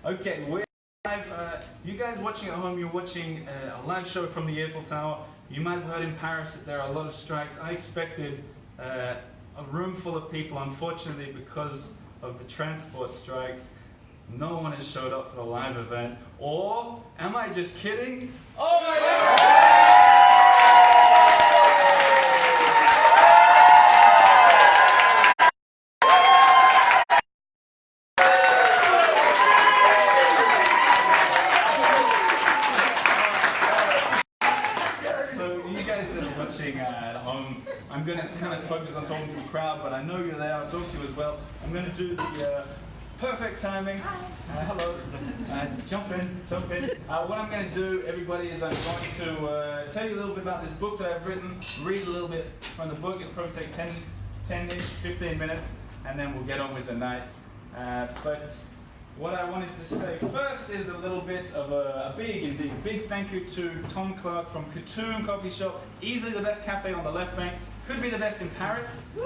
Okay, we're live. You guys watching at home, you're watching a live show from the Earful Tower. You might have heard in Paris that there are a lot of strikes. I expected a room full of people. Unfortunately, because of the transport strikes, no one has showed up for the live event. Or, am I just kidding? Oh my God! At home, I'm going to kind of focus on talking to the crowd, but I know you're there, I'll talk to you as well. I'm going to do the perfect timing. Hello. Jump in. What I'm going to do, everybody, is I'm going to tell you a little bit about this book that I've written, read a little bit from the book. It'll probably take 10-ish, 15 minutes, and then we'll get on with the night. But what I wanted to say first is a little bit of a big thank you to Tom Clark from Katoon Coffee Shop. Easily the best cafe on the left bank. Could be the best in Paris. Yeah.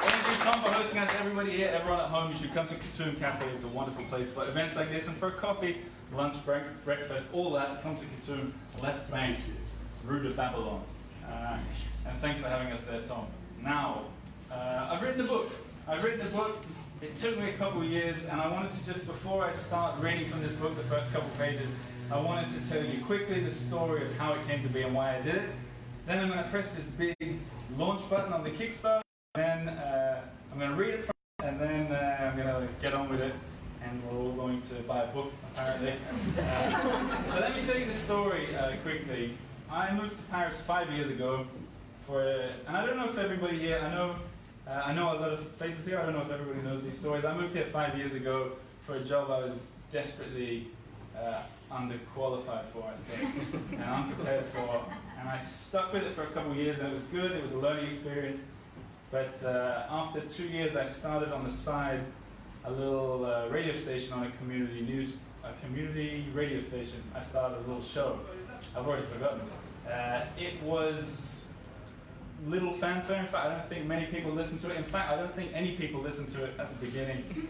Thank you, Tom, for hosting us. Everybody here, everyone at home, you should come to Katoon Cafe. It's a wonderful place for events like this and for coffee, lunch, breakfast, all that. Come to Katoon, left bank, Rue de Babylon. And thanks for having us there, Tom. Now, I've written a book. It took me a couple of years, and I wanted to just, before I start reading from this book, the first couple of pages, I wanted to tell you quickly the story of how it came to be and why I did it. Then I'm going to press this big launch button on the Kickstarter, and then I'm going to read it from it, and then I'm going to get on with it, and we're all going to buy a book, apparently. But let me tell you the story quickly. I moved to Paris 5 years ago. And I don't know if everybody here, I know a lot of faces here, I don't know if everybody knows these stories. I moved here 5 years ago for a job I was desperately underqualified for, I think, and unprepared for. And I stuck with it for a couple of years, and it was good, it was a learning experience. But after 2 years, I started on the side a little radio station on a community radio station. I started a little show. I've already forgotten. It was little fanfare. In fact, I don't think many people listened to it. In fact, I don't think any people listened to it at the beginning,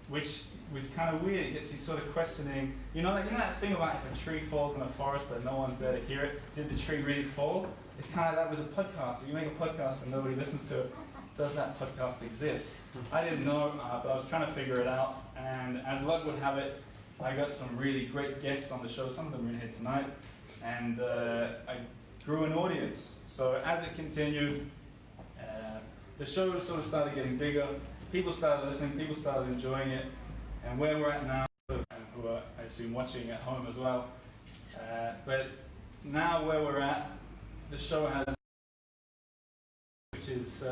which was kind of weird. It gets you sort of questioning, you know that thing about if a tree falls in a forest but no one's there to hear it, did the tree really fall? It's kind of that with a podcast. If you make a podcast and nobody listens to it, does that podcast exist? I didn't know, but I was trying to figure it out, and as luck would have it, I got some really great guests on the show. Some of them are in here tonight, and I grew an audience. So as it continued, the show sort of started getting bigger. People started listening, people started enjoying it, and where we're at now, who are, I assume, watching at home as well. But now where we're at, the show has, which is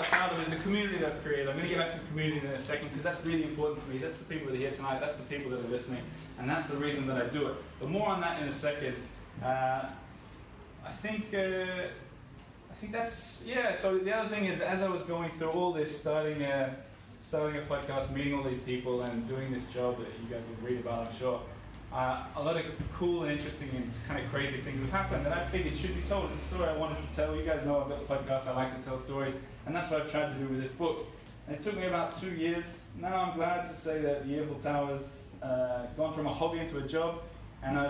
proud of is the community that I've created. I'm going to get back to the community in a second because that's really important to me. That's the people that are here tonight, that's the people that are listening, and that's the reason that I do it. But more on that in a second. I think that's, yeah, so the other thing is, as I was going through all this, starting a podcast, meeting all these people, and doing this job that you guys will read about, I'm sure, a lot of cool and interesting and kind of crazy things have happened that I figured should be told. It's a story I wanted to tell. You guys know I've got a podcast, I like to tell stories, and that's what I've tried to do with this book. And it took me about 2 years. Now I'm glad to say that the Earful Tower's gone from a hobby into a job, and I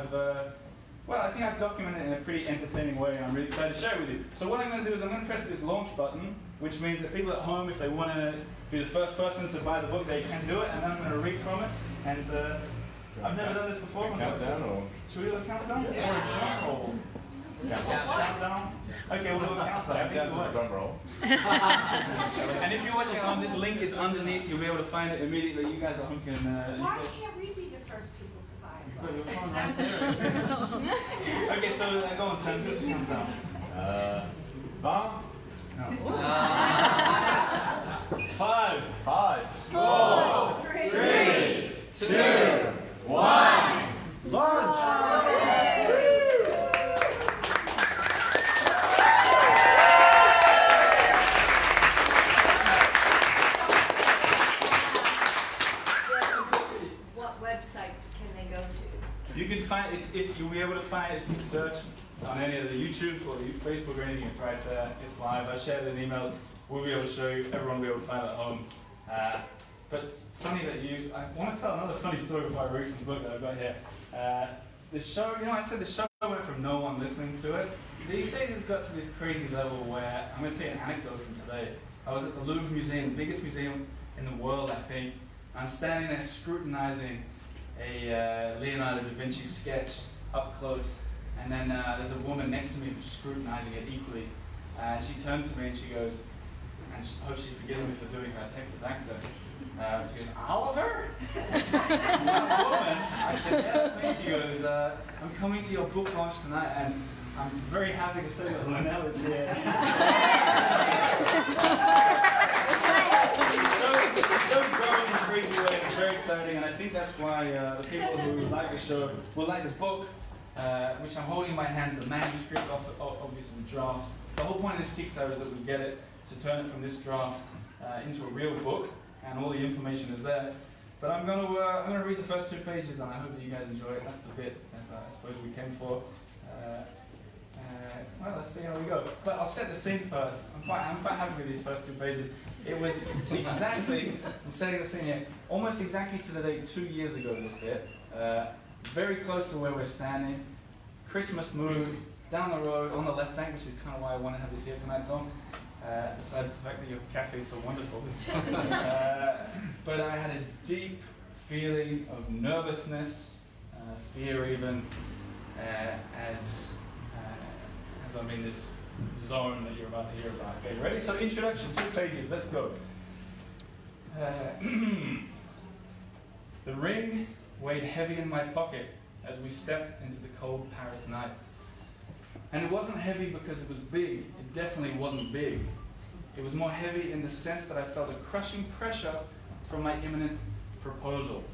think I've documented it in a pretty entertaining way, and I'm really excited to share it with you. So what I'm going to do is I'm going to press this launch button, which means that people at home, if they want to be the first person to buy the book, they can do it, and then I'm going to read from it. And I've never done this before. Countdown or? Should we do a countdown? Yeah. Or a drum roll? Countdown? Okay, we'll do a countdown. Countdown's a drum roll. And if you're watching at home, this link is underneath. You'll be able to find it immediately. You guys at home can... Why can't we be the first people to buy it? You've got your phone right there. Okay, so go on, Sam. Who's the countdown? Bomb? No. 5, 4, 3, 2, 1. launch! What website can they go to? You can find it, if you'll be able to find it if you search on any of the YouTube or Facebook or anything, it's right there. It's live. I shared it in emails. We'll be able to show you. Everyone will be able to find it at home. But funny that I want to tell another funny story before I read from the book that I've got here. The show, I said the show went from no one listening to it. These days it's got to this crazy level where, I'm going to tell you an anecdote from today. I was at the Louvre Museum, the biggest museum in the world, I think. I'm standing there scrutinizing a Leonardo da Vinci sketch up close. And then there's a woman next to me who's scrutinizing it equally. And she turned to me and she goes, and I hope she forgives me for doing her Texas accent. She goes, Oliver? That woman? I said, yeah, that's me. She goes, I'm coming to your book launch tonight and I'm very happy to say that Lionel is here. It's so growing in a crazy way. It's very exciting, and I think that's why the people who like the show will like the book, which I'm holding in my hands, the manuscript, obviously the draft. The whole point of this Kickstarter is that we get it to turn it from this draft into a real book, and all the information is there. But I'm going to read the first 2 pages, and I hope that you guys enjoy it. That's the bit that I suppose we came for. Well, let's see how we go. But I'll set the scene first. I'm quite happy with these first 2 pages. It was exactly, I'm setting the scene here, almost exactly to the date 2 years ago, this bit. Very close to where we're standing. Christmas mood, down the road, on the left bank, which is kind of why I want to have this here tonight, Tom. Besides the fact that your cafe is so wonderful. But I had a deep feeling of nervousness, fear even, as I'm in this zone that you're about to hear about. Okay, ready? So introduction, 2 pages, let's go. The ring weighed heavy in my pocket as we stepped into the cold Paris night. And it wasn't heavy because it was big. It definitely wasn't big. It was more heavy in the sense that I felt a crushing pressure from my imminent proposal.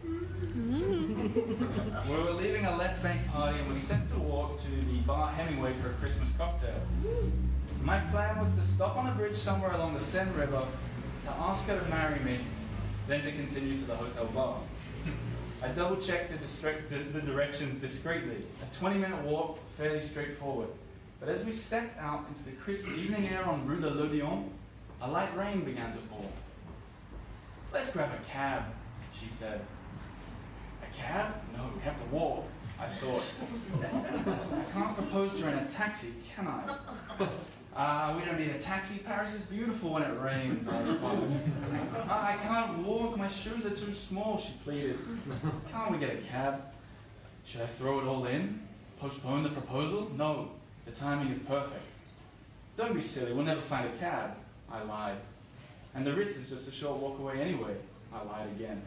We were leaving a left bank party and were set to walk to the bar Hemingway for a Christmas cocktail. My plan was to stop on a bridge somewhere along the Seine River, to ask her to marry me, then to continue to the hotel bar. I double-checked the directions discreetly. A 20-minute walk, fairly straightforward. But as we stepped out into the crisp evening air on Rue de l'Odéon, a light rain began to fall. Let's grab a cab, she said. A cab? No, we have to walk, I thought. I can't propose to her in a taxi, can I? We don't need a taxi. Paris is beautiful when it rains, I responded. I can't walk. My shoes are too small, she pleaded. Can't we get a cab? Should I throw it all in? Postpone the proposal? No, the timing is perfect. Don't be silly. We'll never find a cab, I lied. And the Ritz is just a short walk away anyway, I lied again.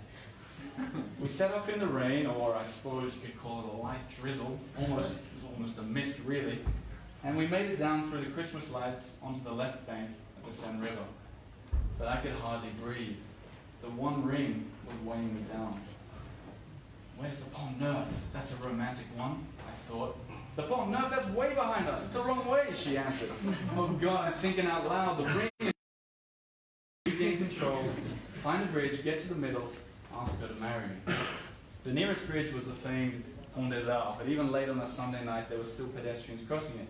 We set off in the rain, or I suppose you could call it a light drizzle. It was almost a mist, really. And we made it down through the Christmas lights onto the left bank of the Seine River. But I could hardly breathe. The one ring was weighing me down. Where's the Pont Neuf? That's a romantic one, I thought. The Pont Neuf, that's way behind us. It's the wrong way, she answered. Oh God, I'm thinking out loud. The ring is regain control, find a bridge, get to the middle, ask her to marry me. The nearest bridge was the famed Pont des Arts, but even late on a Sunday night, there were still pedestrians crossing it.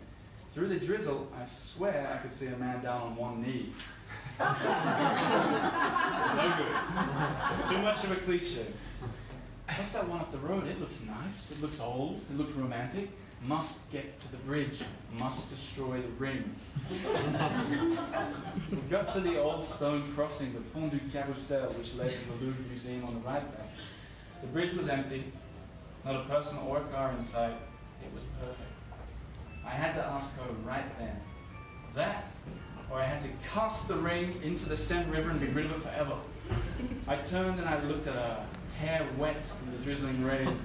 Through the drizzle, I swear I could see a man down on one knee. No good. Too much of a cliche. What's that one up the road? It looks nice. It looks old. It looks romantic. Must get to the bridge. Must destroy the ring. We got to the old stone crossing, the Pont du Carrousel, which led to the Louvre Museum on the right bank. The bridge was empty. Not a person or a car in sight. It was perfect. I had to ask her right then. That, or I had to cast the ring into the Seine River and be rid of it forever. I turned and I looked at her, hair wet from the drizzling rain,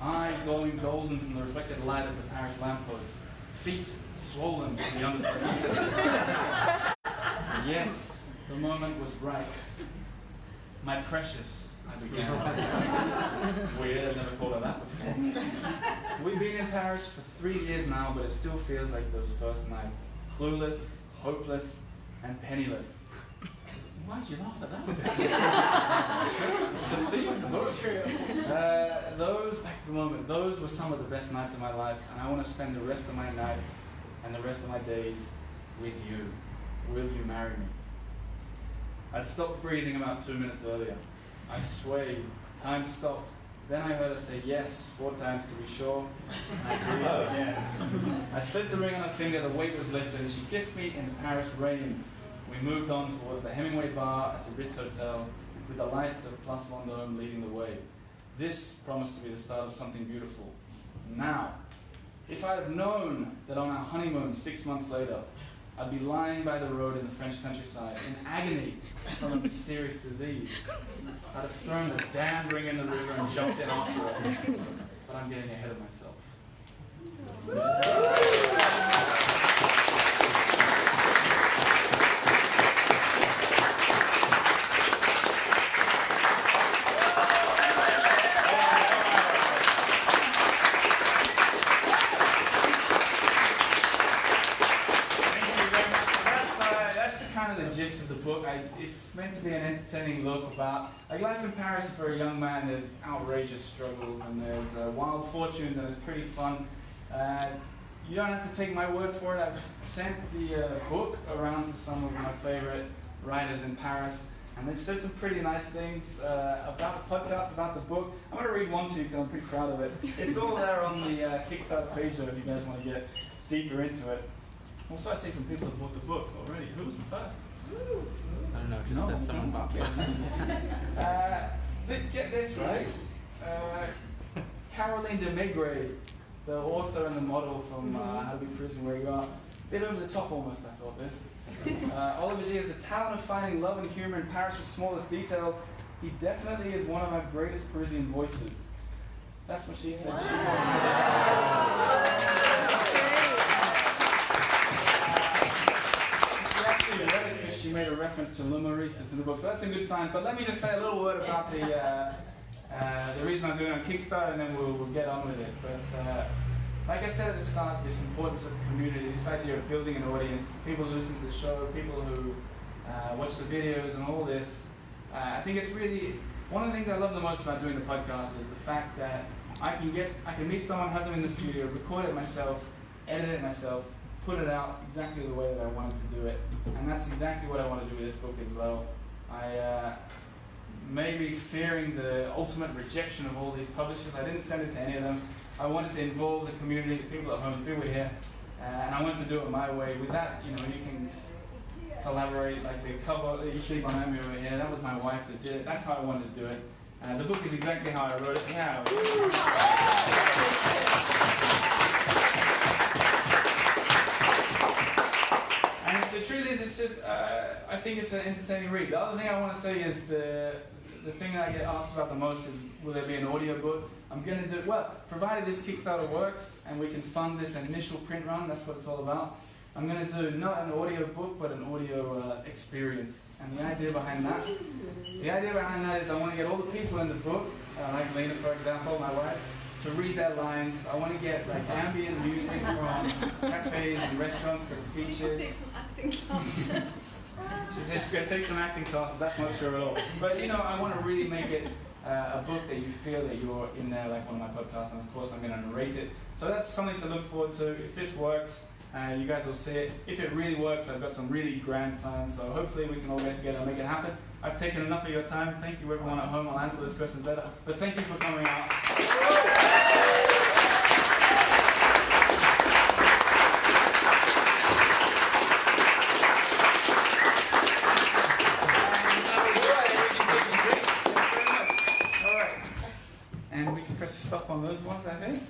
eyes glowing golden from the reflected light of the Paris lamppost, feet swollen from the underside. Yes, the moment was right. My precious, I began. Weird, I've never called her that before. We've been in Paris for 3 years now, but it still feels like those first nights. Clueless, hopeless, and penniless. Why'd you laugh at that? It's a theme. Those moment, those were some of the best nights of my life, and I want to spend the rest of my nights and the rest of my days with you. Will you marry me? I stopped breathing about 2 minutes earlier. I swayed. Time stopped. Then I heard her say yes 4 times to be sure, and I breathed again. I slipped the ring on her finger, the weight was lifted, and she kissed me in the Paris rain. We moved on towards the Hemingway bar at the Ritz Hotel, with the lights of Place Vendôme leading the way. This promised to be the start of something beautiful. Now, if I had known that on our honeymoon 6 months later, I'd be lying by the road in the French countryside, in agony from a mysterious disease, I'd have thrown the damn ring in the river and jumped in after it. But I'm getting ahead of myself. Gist of the book. It's meant to be an entertaining look about life in Paris for a young man. There's outrageous struggles and there's wild fortunes, and it's pretty fun. You don't have to take my word for it. I've sent the book around to some of my favorite writers in Paris, and they've said some pretty nice things about the podcast, about the book. I'm going to read one to you because I'm pretty proud of it. It's all there on the Kickstarter page though, if you guys want to get deeper into it. Also, I see some people have bought the book already. Who was the first? I don't know, just that someone bought it. Get this right. Caroline de Maigret, the author and the model from How to Be Prison Where You Are. Bit over the top almost, I thought this. Olivier has the talent of finding love and humor in Paris' smallest details. He definitely is one of our greatest Parisian voices. That's what she said. Because she made a reference to Le Maurice that's in the book, so that's a good sign. But let me just say a little word about the reason I'm doing it on Kickstarter, and then we'll get on with it. But like I said at the start, this importance of community, this idea of building an audience, people who listen to the show, people who watch the videos and all this. I think it's really one of the things I love the most about doing the podcast is the fact that I can meet someone, have them in the studio, record it myself, edit it myself, put it out exactly the way that I wanted to do it. And that's exactly what I want to do with this book as well. I maybe fearing the ultimate rejection of all these publishers, I didn't send it to any of them. I wanted to involve the community, the people at home, the people here, and I wanted to do it my way. With that, you can collaborate, like the cover that you see behind me over here, that was my wife that did it. That's how I wanted to do it. The book is exactly how I wrote it. Yeah. And the truth is, it's just, I think it's an entertaining read. The other thing I want to say is the thing that I get asked about the most is, will there be an audio book? I'm going to do, well, provided this Kickstarter works and we can fund this initial print run, that's what it's all about. I'm going to do not an audio book, but an audio experience. And the idea behind that is I want to get all the people in the book, like Lena, for example, my wife, to read their lines. I want to get like ambient music from cafes and restaurants that are featured. Take some acting classes. She's going to take some acting classes, that's not sure at all. But I want to really make it a book that you feel that you're in there, like one of my podcasts, and of course I'm going to narrate it. So that's something to look forward to. If this works, you guys will see it. If it really works, I've got some really grand plans, so hopefully we can all get together and make it happen. I've taken enough of your time. Thank you everyone at home. I'll answer those questions later. But thank you for coming out. And we can press stop on those ones, I think.